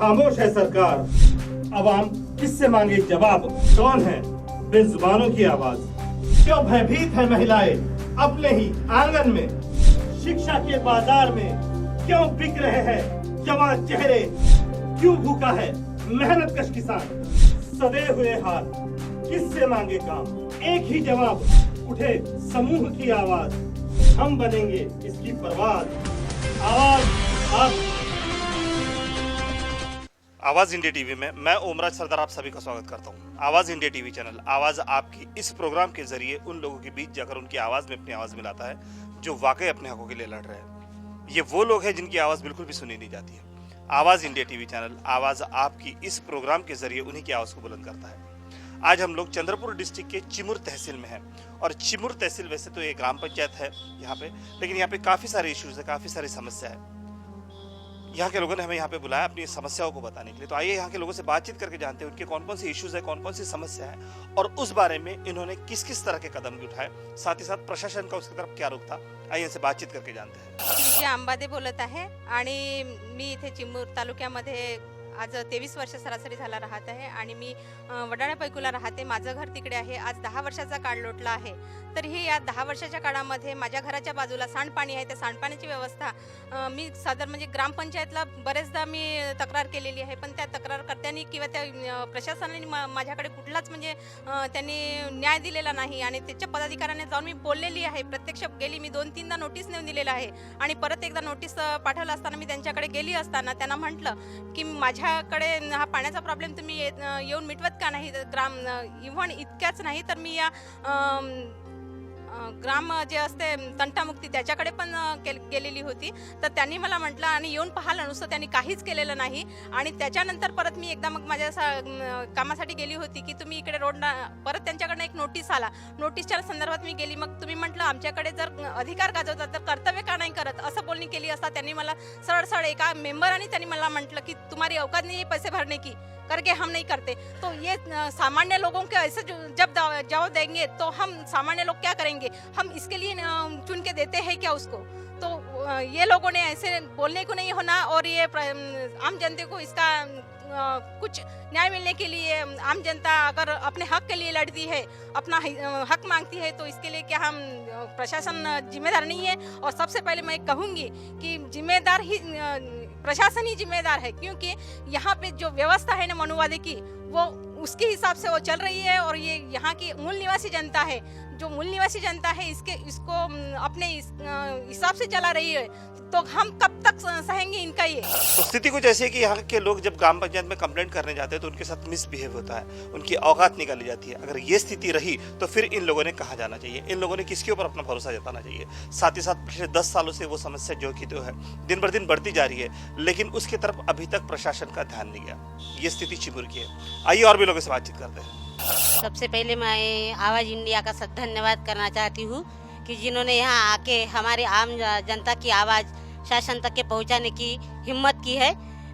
खामोश है सरकार। अवाम किससे मांगे जवाब? कौन है बेजुबानों की आवाज? क्यों भयभीत है महिलाएं अपने ही आंगन में? शिक्षा के बाजार में क्यों बिक रहे हैं जवान चेहरे? क्यों भूखा है मेहनत कश किसान? सदे हुए हाथ किससे मांगे काम? एक ही जवाब, उठे समूह की आवाज। हम बनेंगे इसकी परवाज। आवाज इंडिया टीवी में मैं ओमराज सरदार आप सभी का स्वागत करता हूं। आवाज इंडिया टीवी चैनल आवाज आपकी इस प्रोग्राम के जरिए उन लोगों के बीच जाकर उनकी आवाज में अपनी आवाज मिलाता है जो वाकई अपने हकों के लिए लड़ रहे हैं। ये वो लोग हैं जिनकी आवाज बिल्कुल भी सुनी नहीं जाती है। आवाज इंडिया टीवी चैनल आवाज आपकी इस प्रोग्राम के जरिए उन्हीं की आवाज को बुलंद करता है। आज हम लोग चंद्रपुर डिस्ट्रिक्ट के चिमुर तहसील में हैं और चिमुर तहसील वैसे तो ये ग्राम पंचायत है यहाँ पे, लेकिन यहाँ पे काफ़ी सारे इश्यूज है, काफ़ी सारी समस्या है। यहाँ के लोगों ने हमें यहाँ पे बुलाया अपनी समस्याओं को बताने के लिए। तो आइए यहाँ के लोगों से बातचीत करके जानते हैं उनके कौन कौन से इश्यूज है, कौन कौन सी समस्या है और उस बारे में इन्होंने किस किस तरह के कदम उठाए, साथ ही साथ प्रशासन का उसकी तरफ क्या रुख था। आइए इनसे बातचीत करके जानते हैं। जी अंबादे बोलत आहे आणि मी इथे चिमूर तालुक्यामध्ये आज 23 वर्ष सरासरी झाला राहत आहे आणि मी वडाळा पैकुला राहते। माझं घर तिकडे आहे। आज 10 वर्षाचा काळ लोटला आहे। तर ही या 10 वर्षाच्या काळामध्ये माझ्या घराच्या बाजूला सांडपाणी आहे। त्या सांडपाण्याची व्यवस्था मी साधारण म्हणजे ग्रामपंचायतला बरेचदा मी तक्रार केलेली आहे, पण त्या तक्रारकर्त्यांनी किंवा त्या प्रशासनाने माझ्याकडे कुठलाच म्हणजे त्यांनी न्याय दिलेला नाही आणि त्याच्या पदाधिकाऱ्यांनी जाऊन मी बोललेली आहे। प्रत्यक्ष गेली मी 2-3दा नोटीस नेऊन दिलेला आहे आणि परत एकदा नोटीस पाठवलं असताना मी त्यांच्याकडे गेली असताना त्यांना म्हटलं की माझ्याकडे हा पाण्याचा प्रॉब्लेम तुम्ही येऊन मिटवत का नाही? इव्हन इतक्याच नाही तर मी या ग्राम जे असते तंटामुक्ती त्याच्याकडे पण गेलेली होती। तर त्यांनी मला म्हटलं आणि येऊन पाहिलं नुसतं, त्यांनी काहीच केलेलं नाही। आणि त्याच्यानंतर परत मी एकदा मग माझ्या कामासाठी गेली होती की तुम्ही इकडे रोड परत त्यांच्याकडनं एक नोटीस आला। नोटीसच्या संदर्भात मी गेली, मग तुम्ही म्हटलं आमच्याकडे जर अधिकार गाजवतात तर कर्तव्य का नाही करत असं बोलणी केली असता त्यांनी मला सरळ एका मेंबरांनी त्यांनी मला म्हटलं की तुम्हारी औकात नहीं पैसे भरने की, करके हम नहीं करते। तो ये सामान्य लोगों के ऐसे जब जवाब देंगे तो हम सामान्य लोग क्या करेंगे? हम इसके लिए चुन के देते हैं क्या उसको? तो ये लोगों ने ऐसे बोलने को नहीं होना और ये आम जनता को इसका कुछ न्याय मिलने के लिए आम जनता अगर अपने हक के लिए लड़ती है, अपना हक मांगती है, तो इसके लिए क्या हम प्रशासन जिम्मेदार नहीं है? और सबसे पहले मैं कहूँगी कि जिम्मेदार ही प्रशासन ही जिम्मेदार है, क्योंकि यहाँ पे जो व्यवस्था है ना मनुवादी की, वो उसके हिसाब से वो चल रही है। और ये यहाँ की मूल निवासी जनता है, जो मूल निवासी जनता है इसको अपने हिसाब से चला रही है, तो हम कब तक सहेंगे इनका ये? तो स्थिति कुछ ऐसी है कि यहाँ के लोग जब ग्राम पंचायत में कंप्लेंट करने जाते हैं तो उनके साथ मिसबिहेव होता है, उनकी औकात निकाली जाती है। अगर ये स्थिति रही तो फिर इन लोगों ने कहाँ जाना चाहिए? इन लोगों ने किसके ऊपर अपना भरोसा जताना चाहिए? साथ ही साथ पिछले 10 सालों से वो समस्या जो की तो है दिन बर दिन बढ़ती जा रही है, लेकिन उसकी तरफ अभी तक प्रशासन का ध्यान नहीं गया। ये स्थिति चिमुर की है। आइए और भी लोगों से बातचीत करते हैं। सबसे पहले मैं आवाज़ इंडिया का धन्यवाद करना चाहती हूँ कि जिन्होंने यहाँ आके हमारे आम जनता की आवाज़ शासन तक के पहुँचाने की हिम्मत की है।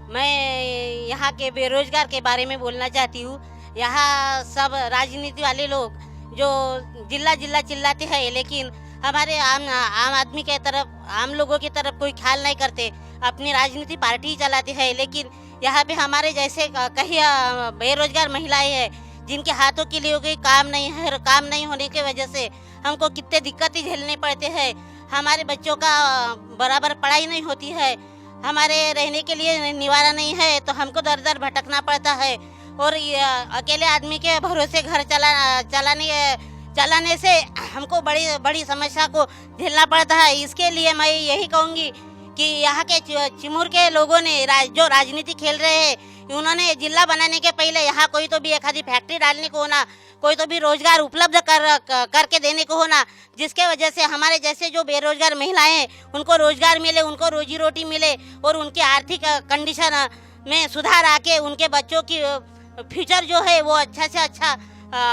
मैं यहाँ के बेरोजगार के बारे में बोलना चाहती हूँ। यहाँ सब राजनीति वाले लोग जो जिला चिल्लाते हैं, लेकिन हमारे आम आदमी के तरफ, आम लोगों की तरफ कोई ख्याल नहीं करते। अपनी राजनीति पार्टी ही चलाते हैं, लेकिन यहाँ पे हमारे जैसे कई बेरोजगार महिलाएं हैं जिनके हाथों के लिए कोई काम नहीं है। काम नहीं होने की वजह से हमको कितने दिक्कतें झेलने पड़ते हैं। हमारे बच्चों का बराबर पढ़ाई नहीं होती है, हमारे रहने के लिए निवारा नहीं है, तो हमको दर दर भटकना पड़ता है। और अकेले आदमी के भरोसे घर चलाने से हमको बड़ी समस्या को झेलना पड़ता है। इसके लिए मैं यही कहूँगी कि यहाँ के चिमूर के लोगों ने जो राजनीति खेल रहे हैं, उन्होंने जिला बनाने के पहले यहाँ कोई तो भी एक आधी फैक्ट्री डालने को होना, कोई तो भी रोजगार उपलब्ध करके देने को होना, जिसके वजह से हमारे जैसे जो बेरोजगार महिलाएं हैं उनको रोजगार मिले, उनको रोजी रोटी मिले और उनकी आर्थिक कंडीशन में सुधार आके उनके बच्चों की फ्यूचर जो है वो अच्छा से अच्छा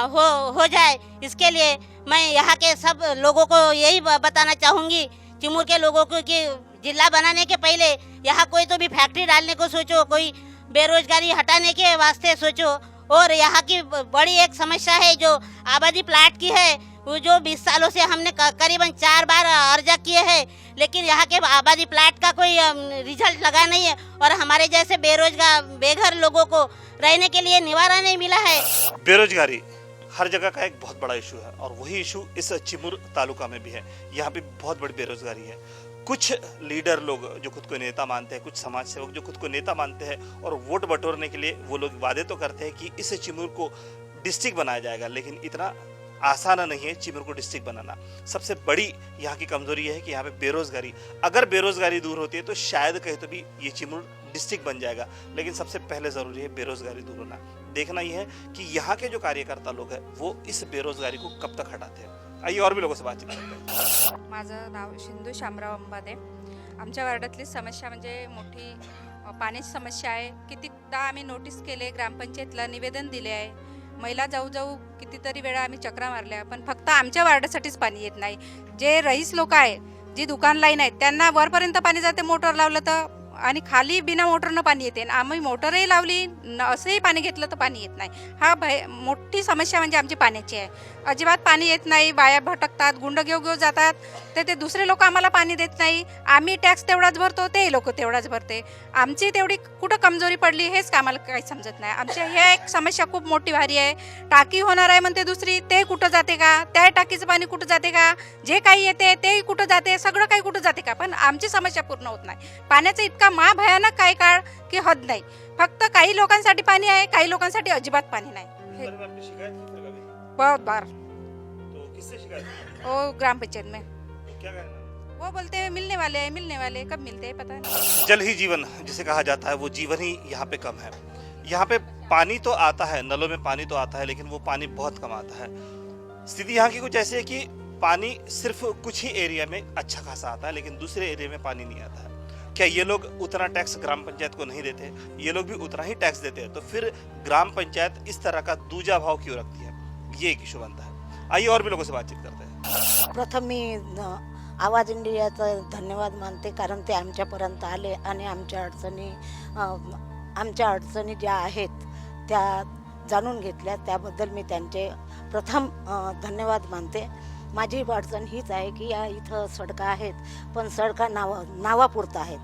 हो जाए। इसके लिए मैं यहाँ के सब लोगों को यही बताना चाहूँगी, चिमूर के लोगों को, कि जिला बनाने के पहले यहाँ कोई तो भी फैक्ट्री डालने को सोचो, कोई बेरोजगारी हटाने के वास्ते सोचो। और यहाँ की बड़ी एक समस्या है जो आबादी प्लाट की है, वो जो 20 सालों से हमने करीबन 4 बार अर्जा किए हैं, लेकिन यहाँ के आबादी प्लाट का कोई रिजल्ट लगा नहीं है और हमारे जैसे बेरोजगार बेघर लोगों को रहने के लिए निवारण नहीं मिला है। बेरोजगारी हर जगह का एक बहुत बड़ा इशू है और वही इशू इस चिमूर तालुका में भी है। यहाँ पे बहुत बड़ी बेरोजगारी है। कुछ लीडर लोग जो खुद को नेता मानते हैं, कुछ समाज सेवक जो खुद को नेता मानते हैं और वोट बटोरने के लिए वो लोग वादे तो करते हैं कि इस चिमूर को डिस्ट्रिक्ट बनाया जाएगा, लेकिन इतना आसान नहीं है चिमूर को डिस्ट्रिक्ट बनाना। सबसे बड़ी यहाँ की कमजोरी है कि यहाँ पे बेरोजगारी, अगर बेरोजगारी दूर होती है तो शायद कहीं तो भी ये चिमूर डिस्ट्रिक्ट बन जाएगा, लेकिन सबसे पहले ज़रूरी है बेरोजगारी दूर होना। देखना ये है कि यहाँ के जो कार्यकर्ता लोग हैं वो इस बेरोजगारी को कब तक हटाते हैं। आइए और भी लोगों से बातचीत करते हैं। माझं नाव सिंधू शामराव अंबादे। आमच्या वार्डातली समस्या म्हणजे मोठी पाण्याची समस्या आहे। कितीकदा आम्ही नोटीस केले, ग्रामपंचायतला निवेदन दिले आहे, महिला जाऊ जाऊ कितीतरी वेळा आम्ही चक्रा मारल्या, पण फक्त आमच्या वार्डासाठीच पाणी येत नाही। जे रईस लोक आहे, जी दुकान लाईन आहेत, त्यांना वरपर्यंत पाणी जाते मोटर लावलं तर, आणि खाली बिना मोटरनं पाणी येते। आम्ही मोटरही लावली असंही पाणी घेतलं तर पाणी येत नाही। हा मोठी समस्या म्हणजे आमची पाण्याची आहे। अजिबात पाणी येत नाही, बाया भटकतात, गुंड घेऊ जातात, ते दुसरे लोक आम्हाला पाणी देत नाही। आम्ही टॅक्स तेवढाच भरतो, ते लोक तेवढाच भरते। आमची तेवढी कुठं कमजोरी पडली हेच आम्हाला काही समजत नाही। आमच्या हे एक समस्या खूप मोठी भारी आहे। टाकी होणार आहे म्हणते दुसरी, ते कुठं जाते का? त्या टाकीचं पाणी कुठं जाते का? जे काही येते ते कुठं जाते? सगळं काही कुठं जाते का? पण आमची समस्या पूर्ण होत नाही। पाण्याचं इतका महाभयानक काय काळ की हद नाही। फक्त काही लोकांसाठी पाणी आहे, काही लोकांसाठी अजिबात पाणी नाही। बहुत बार तो किससे शिकायत की? वो ग्राम पंचायत में क्या कहना? वो बोलते हैं मिलने वाले कब मिलते हैं पता नहीं। जल ही जीवन जिसे कहा जाता है, वो जीवन ही यहाँ पे कम है। यहाँ पे पानी तो आता है, नलों में पानी तो आता है, लेकिन वो पानी बहुत कम आता है। स्थिति यहाँ की कुछ ऐसी है कि पानी सिर्फ कुछ ही एरिया में अच्छा खासा आता है, लेकिन दूसरे एरिया में पानी नहीं आता है। क्या ये लोग उतना टैक्स ग्राम पंचायत को नहीं देते? ये लोग भी उतना ही टैक्स देते हैं, तो फिर ग्राम पंचायत इस तरह का दूजा भाव क्यों रखती है? ये एक इशू बनता है। आइए और भी लोगों से बातचीत करते हैं। प्रथम मी आवाज इंडियाचं धन्यवाद मानते, कारण ते आमच्यापर्यंत आले आणि आमच्या अडचणी ज्या आहेत त्या जाणून घेतल्या, त्याबद्दल मी त्यांचे प्रथम धन्यवाद मानते। माझी अडचण हीच आहे की या इथं सडका आहेत, पण सडका नावापुरता आहेत।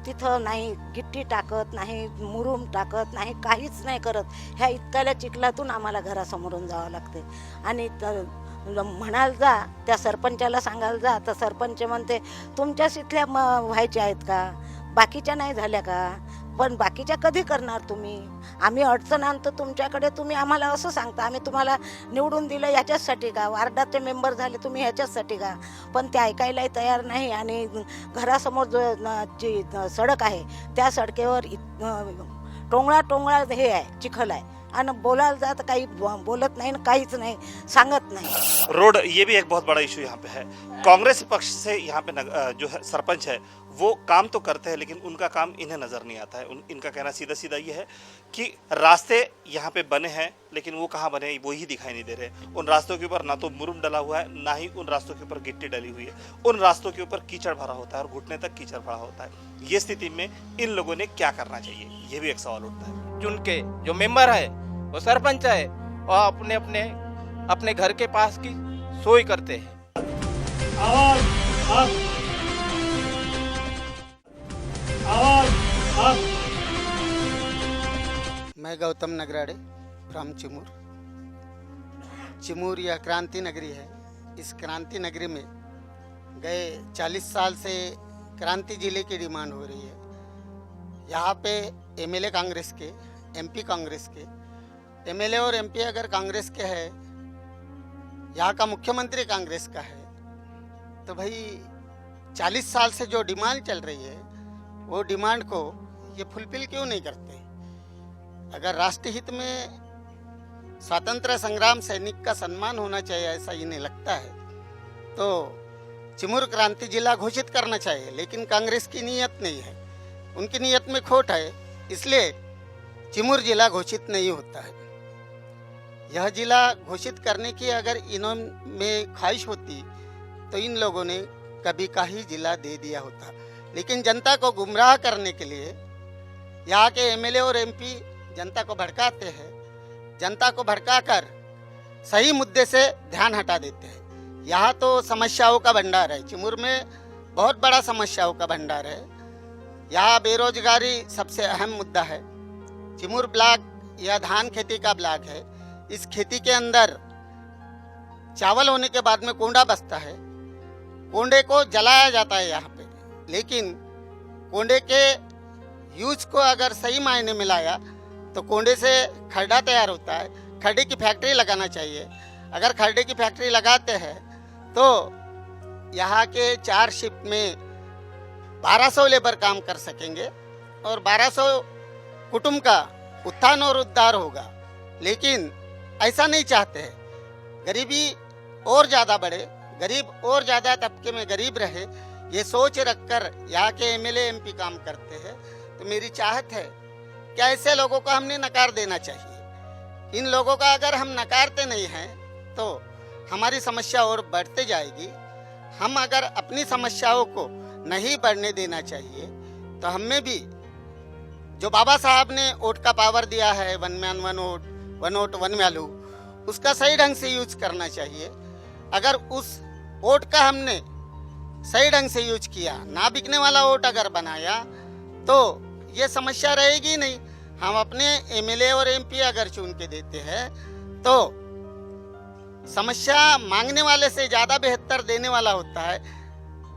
तिथं नाही गिट्टी टाकत, नाही मुरुम टाकत, नाही काहीच नाही करत। ह्या इतक्याला चिखलातून आम्हाला घरासमोरून जावं लागते। आणि म्हणाल जा, त्या सरपंचाला सांगायला जा, तर सरपंच म्हणते तुमच्याच इथल्या व्हायच्या आहेत का, बाकीच्या नाही झाल्या का? पण बाकीच्या कधी करणार तुम्ही? आम्ही अडचण आणतो तुमच्याकडे, तुम्ही आम्हाला असं सांगता आम्ही तुम्हाला निवडून दिलं याच्याचसाठी का? वार्डाचे मेंबर झाले तुम्ही ह्याच्याचसाठी का? पण ते ऐकायलाही तयार नाही। आणि घरासमोर जी सडक आहे त्या सडकेवर टोंगळा हे आहे, चिखल आहे, आणि बोलायला जात काही बोलत नाही, काहीच नाही, सांगत नाही। रोड ये भी एक बहुत बड़ा इशू यहाँ पे है। कांग्रेस पक्ष से यहाँ पे जो है सरपंच है वो काम तो करते हैं, लेकिन उनका काम इन्हें नज़र नहीं आता है। इनका कहना सीधा सीधा ये है कि रास्ते यहाँ पे बने हैं, लेकिन वो कहाँ बने वो ही दिखाई नहीं दे रहे। उन रास्तों के ऊपर ना तो मुरुम डला हुआ है, ना ही उन रास्तों के ऊपर गिट्टी डली हुई है। उन रास्तों के ऊपर कीचड़ भरा होता है और घुटने तक कीचड़ भरा होता है। ये स्थिति में इन लोगों ने क्या करना चाहिए, ये भी एक सवाल उठता है। चुन के जो मेंबर है वो सरपंच है और अपने अपने अपने घर के पास की सोई करते हैं। मैं गौतम नगराड़े फ्रॉम चिमूर। चिमूर यह क्रांति नगरी है। इस क्रांति नगरी में गए 40 साल से क्रांति जिले की डिमांड हो रही है। यहाँ पे एमएलए कांग्रेस के, एमपी कांग्रेस के, एमएलए और एमपी अगर कांग्रेस के है, यहाँ का मुख्यमंत्री कांग्रेस का है, तो भाई 40 साल से जो डिमांड चल रही है वो डिमांड को ये फुलफिल क्यों नहीं करते? अगर राष्ट्र हित में स्वतंत्र संग्राम सैनिक का सम्मान होना चाहिए, ऐसा इन्हें लगता है, तो चिमूर क्रांति जिला घोषित करना चाहिए। लेकिन कांग्रेस की नीयत नहीं है, उनकी नीयत में खोट है, इसलिए चिमूर जिला घोषित नहीं होता है। यह जिला घोषित करने की अगर इन्हों में ख्वाहिश होती तो इन लोगों ने कभी का ही जिला दे दिया होता। लेकिन जनता को गुमराह करने के लिए यहाँ के एमएलए और एमपी जनता को भड़काते हैं। जनता को भड़काकर सही मुद्दे से ध्यान हटा देते हैं। यहाँ तो समस्याओं का भंडार है। चिमूर में बहुत बड़ा समस्याओं का भंडार है। यहाँ बेरोजगारी सबसे अहम मुद्दा है। चिमूर ब्लॉक यह धान खेती का ब्लॉक है। इस खेती के अंदर चावल होने के बाद में कोंडा बचता है। कोंडे को जलाया जाता है यहाँ पे, लेकिन कोंडे के यूज को अगर सही मायने में लाया तो कोंडे से खड्डा तैयार होता है। खड्डे की फैक्ट्री लगाना चाहिए। अगर खड्डे की फैक्ट्री लगाते हैं तो यहाँ के 4 शिफ्ट में 1200 लेबर काम कर सकेंगे और 1200 कुटुंब का उत्थान और उद्धार होगा। लेकिन ऐसा नहीं चाहते हैं। गरीबी और ज़्यादा बढ़े, गरीब और ज़्यादा तबके में गरीब रहे, ये सोच रखकर यहाँ के एमएलए एमपी काम करते हैं। तो मेरी चाहत है कि ऐसे लोगों को हमने नकार देना चाहिए। इन लोगों का अगर हम नकारते नहीं हैं तो हमारी समस्या और बढ़ते जाएगी। हम अगर अपनी समस्याओं को नहीं बढ़ने देना चाहिए तो हमें भी जो बाबा साहब ने वोट का पावर दिया है, one man one vote one value, उसका सही ढंग से यूज करना चाहिए। अगर उस वोट का हमने सही ढंग से यूज किया, ना बिकने वाला वोट अगर बनाया तो ये समस्या रहेगी नहीं। हम अपने एमएलए और एमपी अगर चुन के देते हैं तो समस्या मांगने वाले से ज़्यादा बेहतर देने वाला होता है,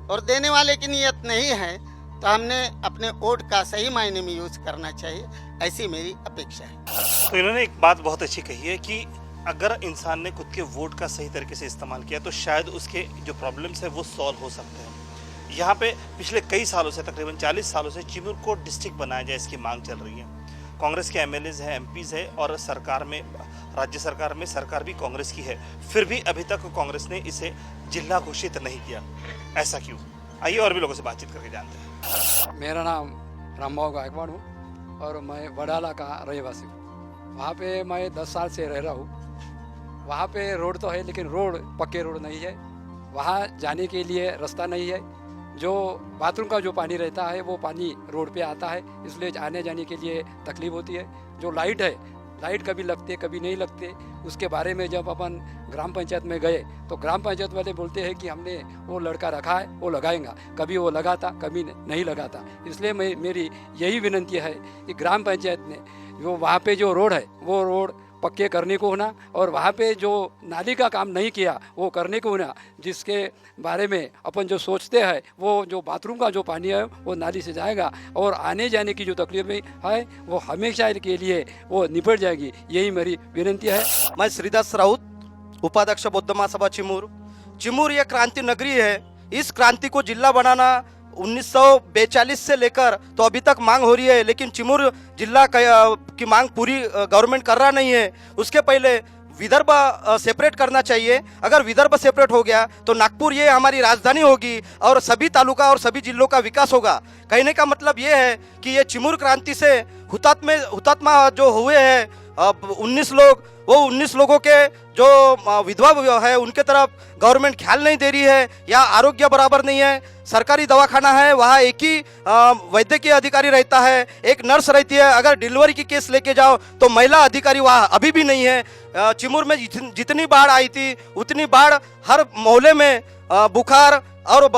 और देने वाले की नीयत नहीं है तो हमने अपने वोट का सही मायने में यूज करना चाहिए, ऐसी मेरी अपेक्षा है। तो इन्होंने एक बात बहुत अच्छी कही है कि अगर इंसान ने खुद के वोट का सही तरीके से इस्तेमाल किया तो शायद उसके जो प्रॉब्लम्स है वो सॉल्व हो सकते हैं। यहाँ पे पिछले कई सालों से, तकरीबन 40 सालों से चिमूर को डिस्ट्रिक्ट बनाया जाए, इसकी मांग चल रही है। कांग्रेस के एमएलएज हैं, एमपीज है, और सरकार में, राज्य सरकार में सरकार भी कांग्रेस की है, फिर भी अभी तक कांग्रेस ने इसे जिला घोषित नहीं किया। ऐसा क्यों? आइए और भी लोगों से बातचीत करके जानते हैं। मेरा नाम रामबाबू गायकवाड़ हूँ और मैं वडाला का रहवासी हूँ। वहाँ पे मैं 10 साल से रह रहा हूँ। वहाँ पे रोड तो है लेकिन रोड पक्के रोड नहीं है। वहाँ जाने के लिए रास्ता नहीं है। जो बाथरूम का जो पानी रहता है वो पानी रोड पे आता है, इसलिए आने जाने के लिए तकलीफ होती है। जो लाइट है, लाइट कभी लगते कभी नहीं लगते। उसके बारे में जब अपन ग्राम पंचायत में गए तो ग्राम पंचायत वाले बोलते हैं कि हमने वो लड़का रखा है, वो लगाएगा। कभी वो लगाता, कभी नहीं लगाता। इसलिए मेरी यही विनती है कि ग्राम पंचायत ने जो वहाँ पे जो रोड है वो रोड पक्के करने को होना, और वहाँ पे जो नाली का काम नहीं किया वो करने को होना, जिसके बारे में अपन जो सोचते हैं वो जो बाथरूम का जो पानी है वो नाली से जाएगा और आने जाने की जो तकलीफें है वो हमेशा के लिए वो निपट जाएगी। यही मेरी विनती है। मैं श्रीदास राउत, उपाध्यक्ष बौद्ध महासभा चिमूर। चिमूर यह क्रांति नगरी है। इस क्रांति को जिला बनाना 1942 से लेकर तो अभी तक मांग हो रही है, लेकिन चिमूर जिला की मांग पूरी गवर्नमेंट कर रहा नहीं है। उसके पहले विदर्भ सेपरेट करना चाहिए। अगर विदर्भ सेपरेट हो गया तो नागपुर ये हमारी राजधानी होगी और सभी तालुका और सभी जिलों का विकास होगा। कहने का मतलब ये है कि ये चिमूर क्रांति से हुतात्मा जो हुए हैं 19 लोग, वो 19 लोगों के जो विधवा है उनके तरफ गवर्नमेंट ख्याल नहीं दे रही है, या आरोग्य बराबर नहीं है। सरकारी दवाखाना है, वहाँ एक ही वैद्यकीय अधिकारी रहता है, एक नर्स रहती है। अगर डिलीवरी की केस लेके जाओ तो महिला अधिकारी वहाँ अभी भी नहीं है। चिमूर में जितनी बाढ़ आई थी उतनी बाढ़ हर मोहल्ले में बुखार और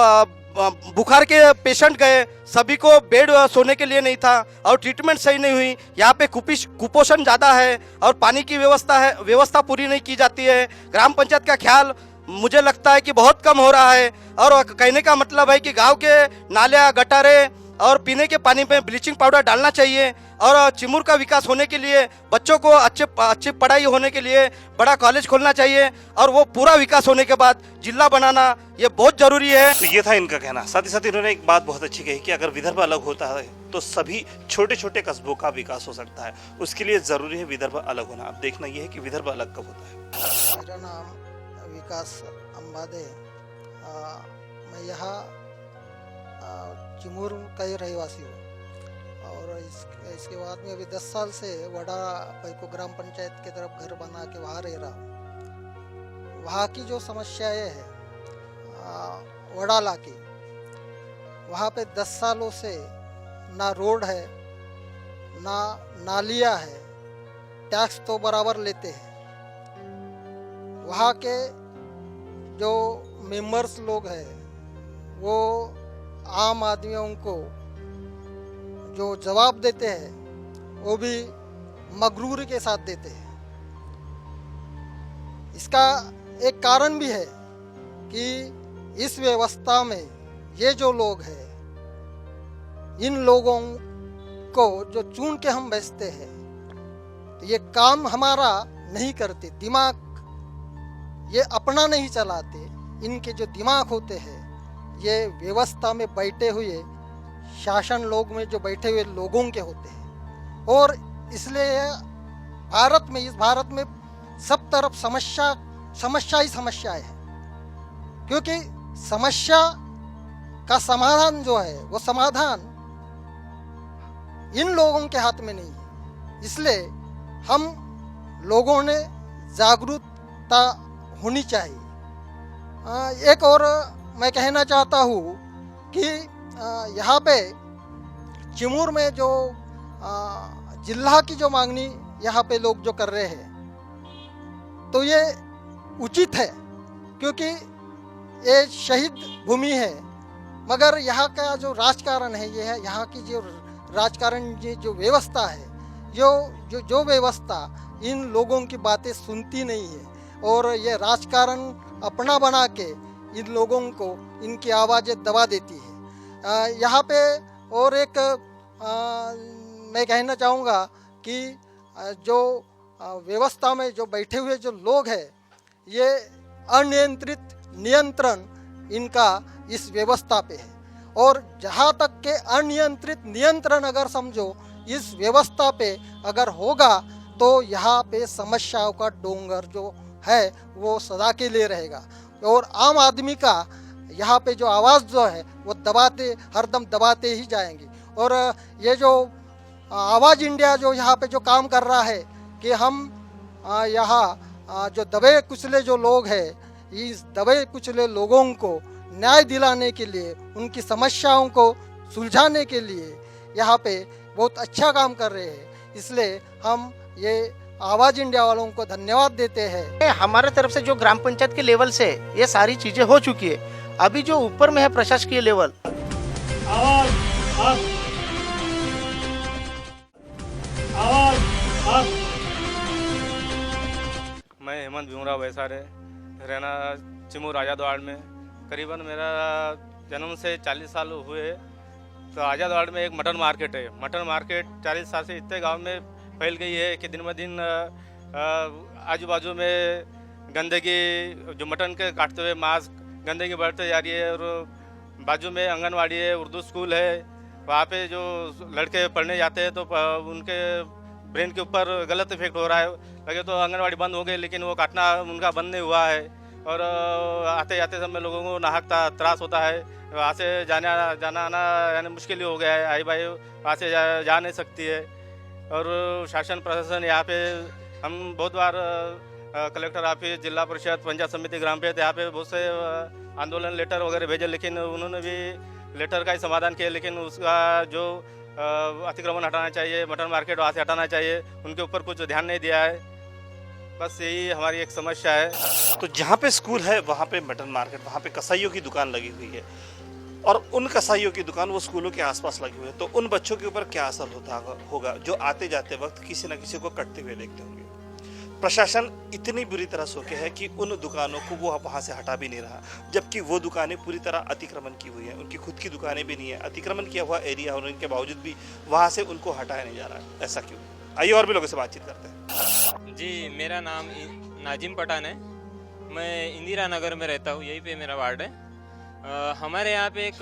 बुखार के पेशेंट गए, सभी को बेड सोने के लिए नहीं था और ट्रीटमेंट सही नहीं हुई। यहाँ पे कुपोषण ज़्यादा है और पानी की व्यवस्था पूरी नहीं की जाती है। ग्राम पंचायत का ख्याल मुझे लगता है कि बहुत कम हो रहा है। और कहने का मतलब है कि गांव के नालियाँ, गटारे और पीने के पानी में ब्लीचिंग पाउडर डालना चाहिए। और चिमूर का विकास होने के लिए, बच्चों को अच्छी पढ़ाई होने के लिए बड़ा कॉलेज खोलना चाहिए, और वो पूरा विकास होने के बाद जिला बनाना ये बहुत जरूरी है। तो ये था इनका कहना। साथ ही साथ इन्होंने एक बात बहुत अच्छी कही कि अगर विदर्भ अलग होता है तो सभी छोटे छोटे कस्बों का विकास हो सकता है। उसके लिए जरूरी है विदर्भ अलग होना। अब देखना यह है कि विदर्भ अलग कब होता है। मेरा नाम विकास अंबादे, मैं यहाँ चिमूर का ही रहवासी हूँ। और इसके बाद में अभी 10 साल से वडा पैको ग्राम पंचायत की तरफ घर बना के वहाँ रह रहा हूँ। वहाँ की जो समस्याएं हैं वडाला की, वहाँ पे 10 सालों से ना रोड है, ना नालियाँ है, टैक्स तो बराबर लेते हैं। वहाँ के जो मेंबर्स लोग हैं वो आम आदमियों को जो जवाब देते हैं वो भी मगरूरी के साथ देते हैं। इसका एक कारण भी है कि इस व्यवस्था में ये जो लोग हैं, इन लोगों को जो चुन के हम भेजते हैं, तो ये काम हमारा नहीं करते, दिमाग ये अपना नहीं चलाते। इनके जो दिमाग होते हैं ये व्यवस्था में बैठे हुए शासन लोग में जो बैठे हुए लोगों के होते हैं। और इसलिए इस भारत में सब तरफ समस्या ही समस्याएं हैं, क्योंकि समस्या का समाधान जो है वो समाधान इन लोगों के हाथ में नहीं है। इसलिए हम लोगों ने जागरूकता होनी चाहिए। एक और मैं कहना चाहता हूँ कि यहाँ पे चिमूर में जो जिला की जो मांगनी यहाँ पे लोग जो कर रहे हैं, तो ये उचित है, क्योंकि ये शहीद भूमि है। मगर यहाँ का जो राजकारण है, ये है यहाँ की जो राजकारण जो व्यवस्था है, जो व्यवस्था इन लोगों की बातें सुनती नहीं है और ये राजकारण अपना बना के इन लोगों को इनकी आवाज़ें दबा देती है। यहाँ पे और एक मैं कहना चाहूँगा कि जो व्यवस्था में जो बैठे हुए जो लोग हैं, ये अनियंत्रित नियंत्रण इनका इस व्यवस्था पे है। और जहाँ तक के अनियंत्रित नियंत्रण अगर समझो इस व्यवस्था पे अगर होगा, तो यहाँ पे समस्याओं का डोंगर जो है वो सदा के लिए रहेगा और आम आदमी का यहाँ पे जो आवाज़ जो है वो हरदम दबाते ही जाएंगे। और ये जो आवाज़ इंडिया जो यहाँ पे जो काम कर रहा है कि हम यहाँ जो दबे कुचले जो लोग हैं, इस दबे कुचले लोगों को न्याय दिलाने के लिए, उनकी समस्याओं को सुलझाने के लिए यहाँ पे बहुत अच्छा काम कर रहे हैं। इसलिए हम ये आवाज़ इंडिया वालों को धन्यवाद देते हैं। हमारे तरफ से जो ग्राम पंचायत के लेवल से ये सारी चीजें हो चुकी है। अभी जो ऊपर में है प्रशासकीय लेवल, मैं हेमंत भीमराव वैसारे, रहना चिमूर आजादवाड़ में। करीबन मेरा जन्म से 40 साल हुए। तो आजादवाड़ में एक मटन मार्केट है। मटन मार्केट 40 साल से इतने गांव में फैल गई है कि दिन ब दिन आजू बाजू में गंदगी, जो मटन के काटते हुए मांस, गंदगी बढ़ते जा रही है। और बाजू में आंगनवाड़ी है, उर्दू स्कूल है। वहाँ पे जो लड़के पढ़ने जाते हैं तो उनके ब्रेन के ऊपर गलत इफेक्ट हो रहा है। लगे तो आंगनवाड़ी बंद हो गई, लेकिन वो काटना उनका बंद नहीं हुआ है। और आते जाते समय लोगों को नाहक त्रास होता है। वहाँ से जाना आना यानी मुश्किल ही हो गया है। आई भाई वहाँ से जा नहीं सकती है। और शासन प्रशासन यहाँ पे हम बहुत बार कलेक्टर ऑफिस, जिला परिषद, पंचायत समिति, ग्राम पंचायत यहाँ पे बहुत से आंदोलन लेटर वगैरह भेजे, लेकिन उन्होंने भी लेटर का ही समाधान किया। लेकिन उसका जो अतिक्रमण हटाना चाहिए, मटन मार्केट वहाँ से हटाना चाहिए, उनके ऊपर कुछ ध्यान नहीं दिया है। बस यही हमारी एक समस्या है। तो जहाँ पे स्कूल है वहाँ पे मटन मार्केट, वहाँ पे कसाईयों की दुकान लगी हुई है और उन कसाईयों की दुकान वो स्कूलों के आसपास लगी हुई है। तो उन बच्चों के ऊपर क्या असर होगा जो आते जाते वक्त किसी न किसी को कटते हुए देखते होंगे। प्रशासन इतनी बुरी तरह सोके है कि उन दुकानों को वो वहाँ से हटा भी नहीं रहा, जबकि वो दुकानें पूरी तरह अतिक्रमण की हुई हैं। उनकी खुद की दुकानें भी नहीं है, अतिक्रमण किया हुआ एरिया होने के बावजूद भी वहाँ से उनको हटाया नहीं जा रहा है। ऐसा क्यों? आइए और भी लोगों से बातचीत करते हैं। जी, मेरा नाम नाजिम पठान है। मैं इंदिरा नगर में रहता हूँ, यहीं पे मेरा वार्ड है। हमारे यहाँ पे एक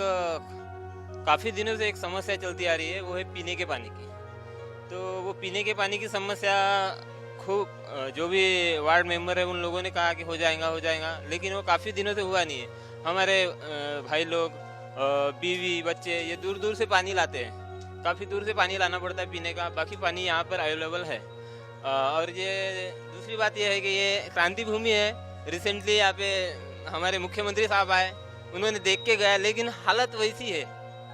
काफ़ी दिनों से एक समस्या चलती आ रही है, वो है पीने के पानी की। तो वो पीने के पानी की समस्या खूब जो भी वार्ड मेंबर है उन लोगों ने कहा कि हो जाएगा, लेकिन वो काफ़ी दिनों से हुआ नहीं है। हमारे भाई लोग, बीवी, बच्चे ये दूर दूर से पानी लाते हैं, काफ़ी दूर से पानी लाना पड़ता है पीने का। बाकी पानी यहाँ पर अवेलेबल है। और ये दूसरी बात यह है कि ये क्रांति भूमि है। रिसेंटली यहाँ पे हमारे मुख्यमंत्री साहब आए, उन्होंने देख के गया, लेकिन हालत वैसी है।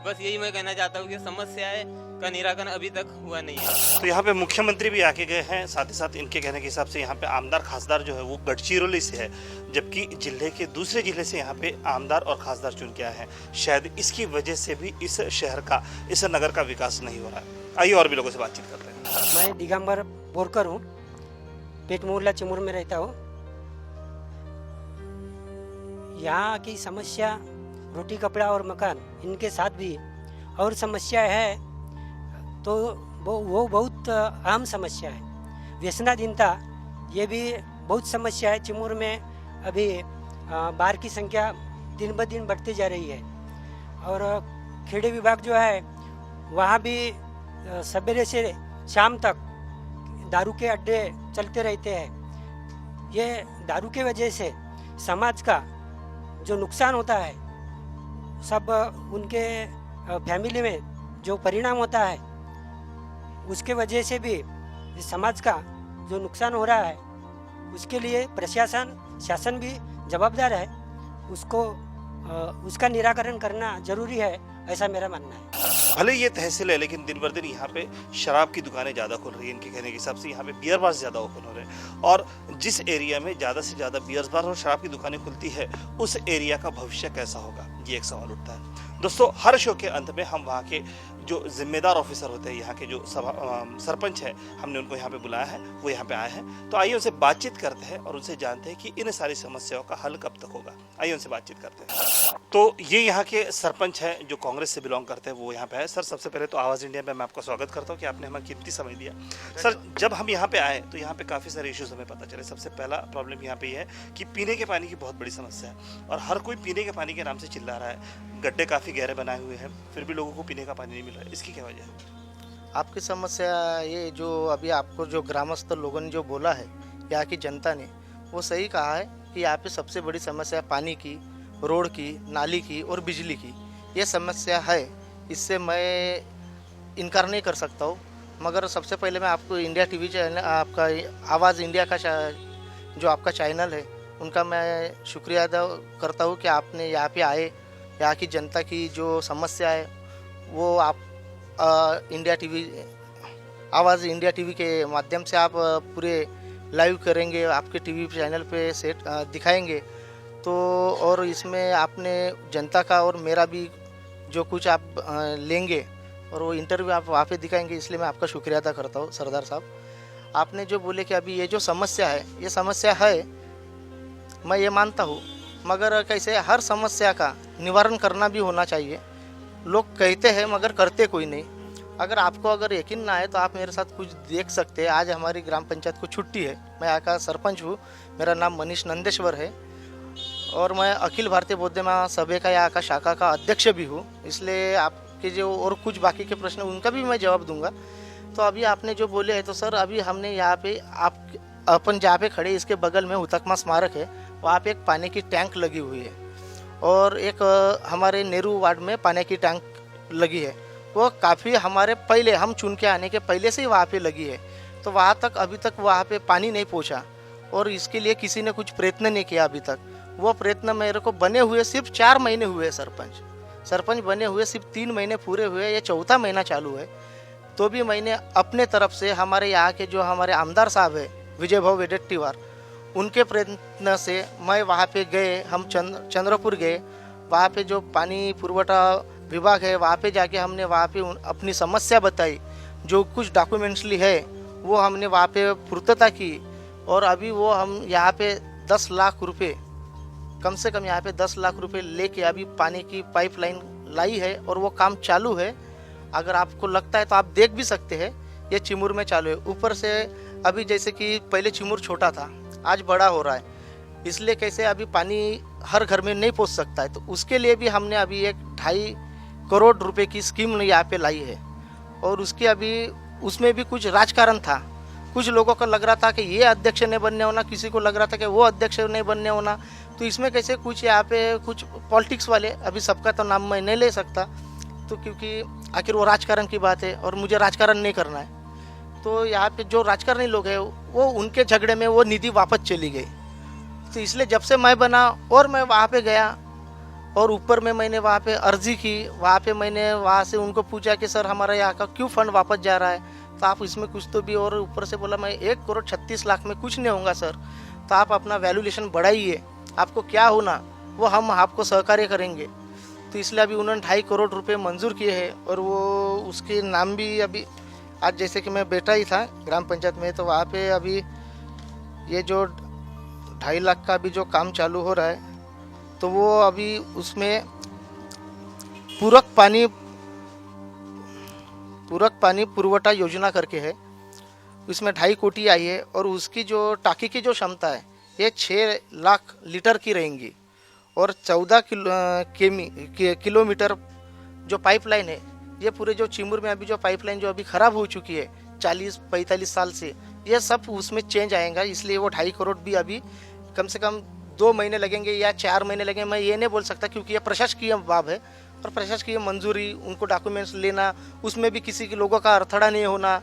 बस यही मैं कहना चाहता हूँ कि समस्या है का निराकरण अभी तक हुआ नहीं है। तो यहाँ पे मुख्यमंत्री भी आके गए हैं, साथ ही साथ इनके कहने के हिसाब से यहाँ पे आमदार खासदार जो है वो गढ़चिरौली से है, जबकि जिले के दूसरे जिले से यहाँ पे आमदार और खासदार चुन के आए हैं। शायद इसकी वजह से भी इस शहर का, इस नगर का विकास नहीं हो रहा है। आइए और भी लोगों से बातचीत करते हैं। मैं दिगंबर बोरकर हूँ, पेट मोहल्ला चिमूर में रहता हूँ। यहाँ की समस्या रोटी कपड़ा और मकान, इनके साथ भी और समस्या है तो वो बहुत आम समस्या है। व्यसनाधीनता ये भी बहुत समस्या है। चिमूर में अभी बार की संख्या दिन ब दिन बढ़ती जा रही है और खेड़े विभाग जो है वहाँ भी सवेरे से शाम तक दारू के अड्डे चलते रहते हैं। ये दारू के वजह से समाज का जो नुकसान होता है, सब उनके फैमिली में जो परिणाम होता है उसके वजह से भी समाज का जो नुकसान हो रहा है, उसके लिए प्रशासन शासन भी जवाबदार है। उसका निराकरण करना जरूरी है, ऐसा मेरा मानना है। भले ये तहसील है, लेकिन दिन बर दिन यहाँ पे शराब की दुकानें ज़्यादा खुल रही हैं। इनके कहने के हिसाब से यहाँ पे बियर बार ज़्यादा ओपन हो रहे हैं और जिस एरिया में ज़्यादा से ज़्यादा बियर बार और शराब की दुकानें खुलती है, उस एरिया का भविष्य कैसा होगा, ये एक सवाल उठता है। दोस्तों, हर शो के अंत में हम वहाँ के जो जिम्मेदार ऑफिसर होते हैं, यहाँ के जो सरपंच हैं, हमने उनको यहाँ पे बुलाया है, वो यहाँ पे आए हैं। तो आइए उनसे बातचीत करते हैं और उनसे जानते हैं कि इन सारी समस्याओं का हल कब तक होगा। आइए उनसे बातचीत करते हैं। तो ये यहाँ के सरपंच हैं जो कांग्रेस से बिलोंग करते हैं, वो यहाँ पे आए। सर, सबसे पहले तो आवाज़ इंडिया में मैं आपका स्वागत करता हूँ कि आपने हमें कीमती समय दिया। सर, जब हम यहाँ पे आए तो यहाँ पे काफ़ी सारे इश्यूज हमें पता चले। सबसे पहला प्रॉब्लम यहाँ पे ये है कि पीने के पानी की बहुत बड़ी समस्या है और हर कोई पीने के पानी के नाम से चिल्ला रहा है। गड्ढे काफ़ी गहरे बनाए हुए हैं, फिर भी लोगों को पीने का पानी नहीं मिल रहा है। इसकी क्या वजह है? आपकी समस्या ये जो अभी आपको जो ग्रामस्थ लोगों ने जो बोला है, यहाँ की जनता ने, वो सही कहा है कि यहाँ पे सबसे बड़ी समस्या पानी की, रोड की, नाली की और बिजली की, ये समस्या है। इससे मैं इनकार नहीं कर सकता हूँ। मगर सबसे पहले मैं आपको इंडिया टीवी चैनल, आपका आवाज़ इंडिया का जो आपका चैनल है, उनका मैं शुक्रिया अदा करता हूँ कि आपने यहाँ पे आए। यहाँ की जनता की जो समस्या है वो आप इंडिया टीवी, आवाज़ इंडिया टीवी के माध्यम से आप पूरे लाइव करेंगे, आपके टीवी चैनल पे सेट दिखाएंगे। तो और इसमें आपने जनता का और मेरा भी जो कुछ आप लेंगे और वो इंटरव्यू आप वहाँ पे दिखाएंगे, इसलिए मैं आपका शुक्रिया अदा करता हूँ। सरदार साहब, आपने जो बोले कि अभी ये जो समस्या है, ये समस्या है, मैं ये मानता हूँ, मगर कैसे हर समस्या का निवारण करना भी होना चाहिए। लोग कहते हैं मगर करते कोई नहीं। अगर आपको अगर यकीन ना आए तो आप मेरे साथ कुछ देख सकते हैं। आज हमारी ग्राम पंचायत को छुट्टी है, मैं यहाँ का सरपंच हूँ, मेरा नाम मनीष नंदेश्वर है और मैं अखिल भारतीय बौद्ध महासभा का यहाँ का शाखा का अध्यक्ष भी हूँ। इसलिए आपके जो और कुछ बाकी के प्रश्न उनका भी मैं जवाब दूंगा। तो अभी आपने जो बोले हैं, तो सर अभी हमने यहाँ पे अपन जहाँ पे खड़े इसके बगल में हुतकमा स्मारक है, वहाँ पे एक पानी की टैंक लगी हुई है और एक हमारे नेहरू वार्ड में पानी की टैंक लगी है। वो काफ़ी हमारे पहले, हम चुन के आने के पहले से ही वहाँ पे लगी है। तो वहाँ तक अभी तक वहाँ पे पानी नहीं पहुँचा और इसके लिए किसी ने कुछ प्रयत्न नहीं किया अभी तक। वो प्रयत्न मेरे को बने हुए सिर्फ 4 महीने हुए, सरपंच बने हुए सिर्फ 3 महीने पूरे हुए, ये 4था महीना चालू है। तो भी मैंने अपने तरफ से हमारे यहाँ के जो हमारे आमदार साहब है विजय भाऊ वेडेट्टीवार, उनके प्रयत्न से मैं वहाँ पे गए, हम चंद्रपुर गए, वहाँ पे जो पानी पुरवठा विभाग है वहाँ पे जाके हमने वहाँ पे अपनी समस्या बताई। जो कुछ डॉक्यूमेंट्सली है वो हमने वहाँ पे पूर्तता की और अभी वो हम यहाँ पे 10 लाख रुपए, कम से कम यहाँ पे 10 लाख रुपए लेके अभी पानी की पाइपलाइन लाई है और वो काम चालू है। अगर आपको लगता है तो आप देख भी सकते हैं, ये चिमूर में चालू है। ऊपर से अभी जैसे कि पहले चिमूर छोटा था, आज बड़ा हो रहा है, इसलिए कैसे अभी पानी हर घर में नहीं पहुंच सकता है। तो उसके लिए भी हमने अभी एक 2.5 करोड़ रुपए की स्कीम यहाँ पे लाई है और उसकी अभी उसमें भी कुछ राजकारण था। कुछ लोगों को लग रहा था कि ये अध्यक्ष नहीं बनने होना, किसी को लग रहा था कि वो अध्यक्ष नहीं बनने होना। तो इसमें कैसे कुछ यहाँ पे कुछ पॉलिटिक्स वाले, अभी सबका तो नाम मैं नहीं ले सकता, तो क्योंकि आखिर वो राजकारण की बात है और मुझे राजकारण नहीं करना है। तो यहाँ पे जो राजकारणी लोग हैं वो उनके झगड़े में वो निधि वापस चली गई। तो इसलिए जब से मैं बना और मैं वहाँ पे गया और ऊपर में मैंने वहाँ पे अर्जी की, वहाँ पे मैंने वहाँ से उनको पूछा कि सर हमारा यहाँ का क्यों फंड वापस जा रहा है, तो आप इसमें कुछ तो भी, और ऊपर से बोला मैं 1,36,00,000 में कुछ नहीं होगा सर, तो आप अपना वैल्यूएशन बढ़ाइए, आपको क्या होना वो हम आपको सहकार्य करेंगे। तो इसलिए अभी उन्होंने 2.5 करोड़ रुपए मंजूर किए हैं, और वो उसके नाम भी अभी आज जैसे कि मैं बैठा ही था ग्राम पंचायत में, तो वहाँ पे अभी ये जो 2.5 लाख का अभी जो काम चालू हो रहा है, तो वो अभी उसमें पूरक पानी पुरवठा योजना करके है, उसमें 2.5 कोटी आई है, और उसकी जो टाकी की जो क्षमता है ये 6 लाख लीटर की रहेंगी, और 14 किलोमीटर जो पाइपलाइन है, ये पूरे जो चिमूर में अभी जो पाइपलाइन जो अभी ख़राब हो चुकी है 40-45 साल से, ये सब उसमें चेंज आएगा। इसलिए वो 2.5 करोड़ भी अभी कम से कम 2 महीने लगेंगे या 4 महीने लगेंगे, मैं ये नहीं बोल सकता, क्योंकि ये प्रशासकीय बाब है, और प्रशासकीय मंजूरी उनको डॉक्यूमेंट्स लेना, उसमें भी किसी के लोगों का अड़थड़ा नहीं होना,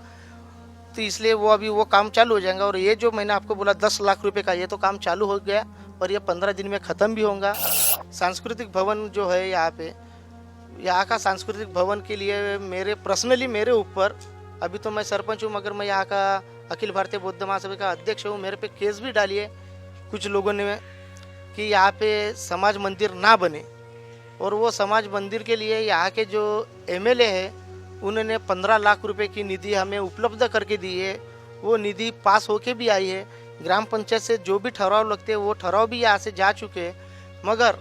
तो इसलिए वो अभी वो काम चालू हो जाएगा। और ये जो मैंने आपको बोला 10 लाख रुपए का, ये तो काम चालू हो गया, और ये 15 दिन में ख़त्म भी होगा। सांस्कृतिक भवन जो है यहाँ पे, यहाँ का सांस्कृतिक भवन के लिए मेरे ऊपर, अभी तो मैं सरपंच हूँ मगर मैं यहाँ का अखिल भारतीय बौद्ध महासभा का अध्यक्ष हूँ, मेरे पे केस भी डाली है कुछ लोगों ने कि यहाँ पे समाज मंदिर ना बने, और वो समाज मंदिर के लिए यहाँ के जो एमएलए है उन्होंने 15 लाख रुपए की निधि हमें उपलब्ध करके दी है। वो निधि पास होके भी आई है, ग्राम पंचायत से जो भी ठहराव लगते हैं वो ठहराव भी यहाँ से जा चुके हैं, मगर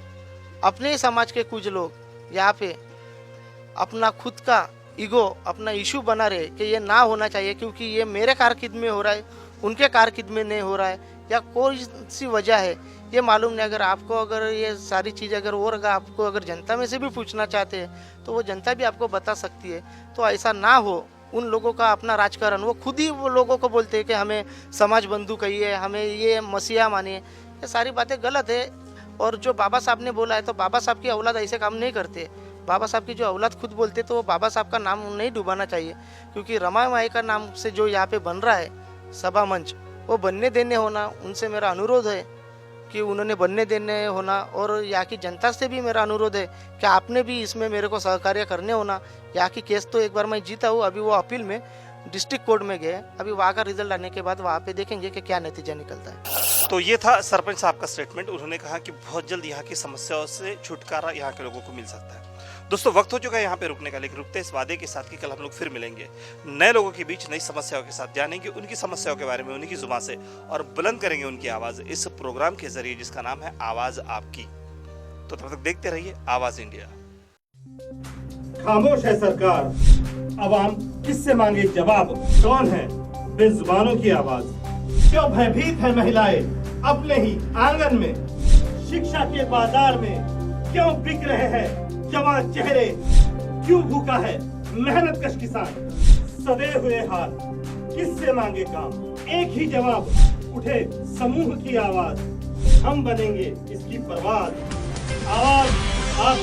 अपने ही समाज के कुछ लोग यहाँ पे अपना खुद का ईगो, अपना इशू बना रहे कि ये ना होना चाहिए, क्योंकि ये मेरे कारकिर्द में हो रहा है, उनके कारकिर्द में नहीं हो रहा है, या कोई सी वजह है ये मालूम नहीं। अगर ये सारी चीज़ और आपको अगर जनता में से भी पूछना चाहते हैं तो वो जनता भी आपको बता सकती है। तो ऐसा ना हो, उन लोगों का अपना राजकारण, वो खुद ही वो लोगों को बोलते हैं कि हमें समाज बंधु कहिए, हमें ये मसीहा मानिए, ये सारी बातें गलत है। और जो बाबा साहब ने बोला है, तो बाबा साहब की औलाद ऐसे काम नहीं करते। बाबा साहब की जो औलाद खुद बोलते तो वो बाबा साहब का नाम नहीं डुबाना चाहिए, क्योंकि रमा माई का नाम से जो यहाँ पे बन रहा है सभा मंच, वो बनने देने होना। उनसे मेरा अनुरोध है कि उन्होंने बनने देने होना, और यहाँ की जनता से भी मेरा अनुरोध है कि आपने भी इसमें मेरे को सहकार्य करने होना। यहाँ की केस तो एक बार मैं जीता हूँ, अभी वो अपील में डिस्ट्रिक्ट कोर्ट में गए, अभी वहाँ का रिजल्ट आने के बाद वहाँ पे देखेंगे कि क्या नतीजा निकलता है। तो ये था सरपंच साहब का स्टेटमेंट। उन्होंने कहा कि बहुत जल्द यहाँ की समस्याओं से छुटकारा यहाँ के लोगों को मिल सकता है। दोस्तों, वक्त हो चुका है यहाँ पे रुकने का, लेकिन रुकते इस वादे के साथ कि कल हम लोग फिर मिलेंगे नए लोगों के बीच, नई समस्याओं के साथ, जानेंगे उनकी समस्याओं के बारे में उन्हीं की जुबान से, और बुलंद करेंगे उनकी आवाज़ इस प्रोग्राम के जरिए जिसका नाम है आवाज़ आपकी। तो तब तक देखते रहिए आवाज़ इंडिया। खामोश है सरकार, अवाम किससे मांगे जवाब, कौन है बेजुबानों की आवाज, क्यों भयभीत है महिलाएं अपने ही आंगन में, शिक्षा के बाजार में क्यों बिक रहे हैं जवान चेहरे, क्यों भूखा है मेहनत कश किसान, सदे हुए हाथ किससे मांगे काम, एक ही जवाब, उठे समूह की आवाज, हम बनेंगे इसकी परवाज, आवाज आप